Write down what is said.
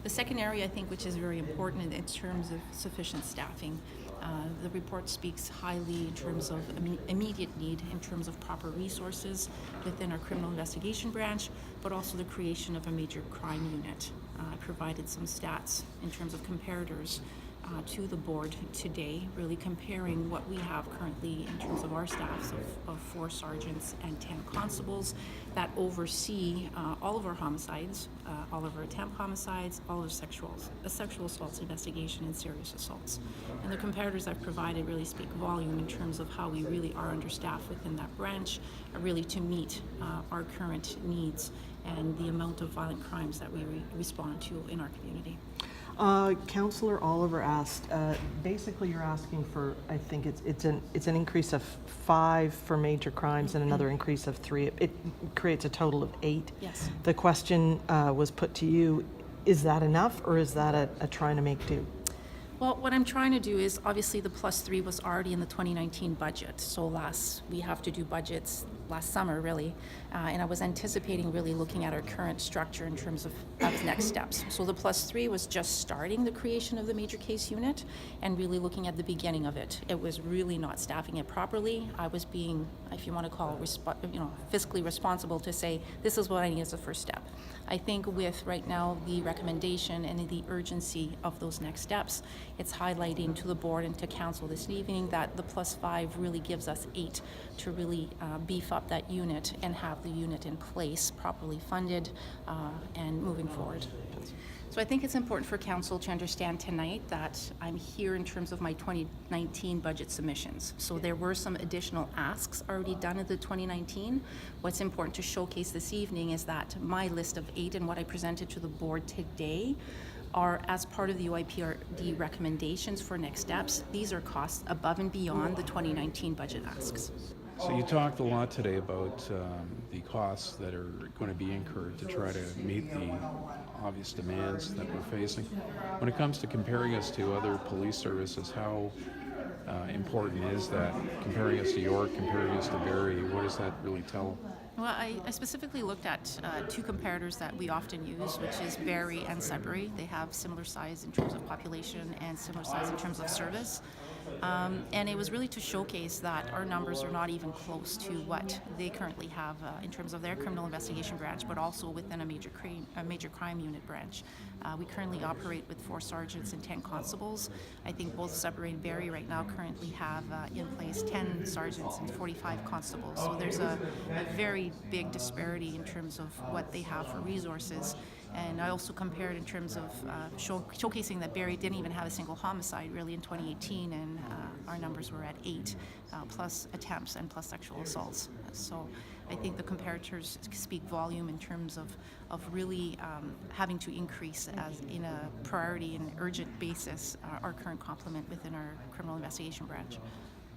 The second area, I think, which is very important in terms of sufficient staffing, the report speaks highly in terms of immediate need, in terms of proper resources within our criminal investigation branch, but also the creation of a major crime unit. I provided some stats in terms of comparators to the board today, really comparing what we have currently in terms of our staffs of 4 sergeants and 10 constables that oversee all of our homicides, all of our attempt homicides, all of our sexual assaults investigation, and serious assaults. And the comparators I've provided really speak volume in terms of how we really are understaffed within that branch, really to meet our current needs and the amount of violent crimes that we respond to in our community. Councillor Oliver asked, basically you're asking for, I think it's an increase of 5 for major crimes and another increase of 3. It creates a total of 8. Yes. The question was put to you, is that enough, or is that a trying to make do? Well, what I'm trying to do is, obviously the +3 was already in the 2019 budget. So we have to do budgets last summer, really. And I was anticipating really looking at our current structure in terms of next steps. So the +3 was just starting the creation of the major case unit and really looking at the beginning of it. It was really not staffing it properly. I was being, if you want to call it, fiscally responsible to say, this is what I need as a first step. I think with right now the recommendation and the urgency of those next steps, it's highlighting to the board and to council this evening that the +5 really gives us 8 to really beef up that unit and have the unit in place, properly funded, and moving forward. So I think it's important for council to understand tonight that I'm here in terms of my 2019 budget submissions. So there were some additional asks already done in the 2019. What's important to showcase this evening is that my list of 8 and what I presented to the board today are as part of the OIPRD recommendations for next steps. These are costs above and beyond the 2019 budget asks. So you talked a lot today about the costs that are going to be incurred to try to meet the obvious demands that we're facing. When it comes to comparing us to other police services, how important is that? Comparing us to York, comparing us to Barrie, what does that really tell? Well, I specifically looked at 2 comparators that we often use, which is Barrie and Sudbury. They have similar size in terms of population and similar size in terms of service. And it was really to showcase that our numbers are not even close to what they currently have in terms of their criminal investigation branch, but also within a major crime unit branch. We currently operate with 4 sergeants and 10 constables. I think both Sudbury and Barrie right now currently have in place 10 sergeants and 45 constables. So there's a very big disparity in terms of what they have for resources. And I also compared in terms of showcasing that Barrie didn't even have a single homicide really in 2018, and our numbers were at 8, plus attempts and plus sexual assaults. So I think the comparators speak volume in terms of really having to increase as in a priority and urgent basis our current complement within our criminal investigation branch.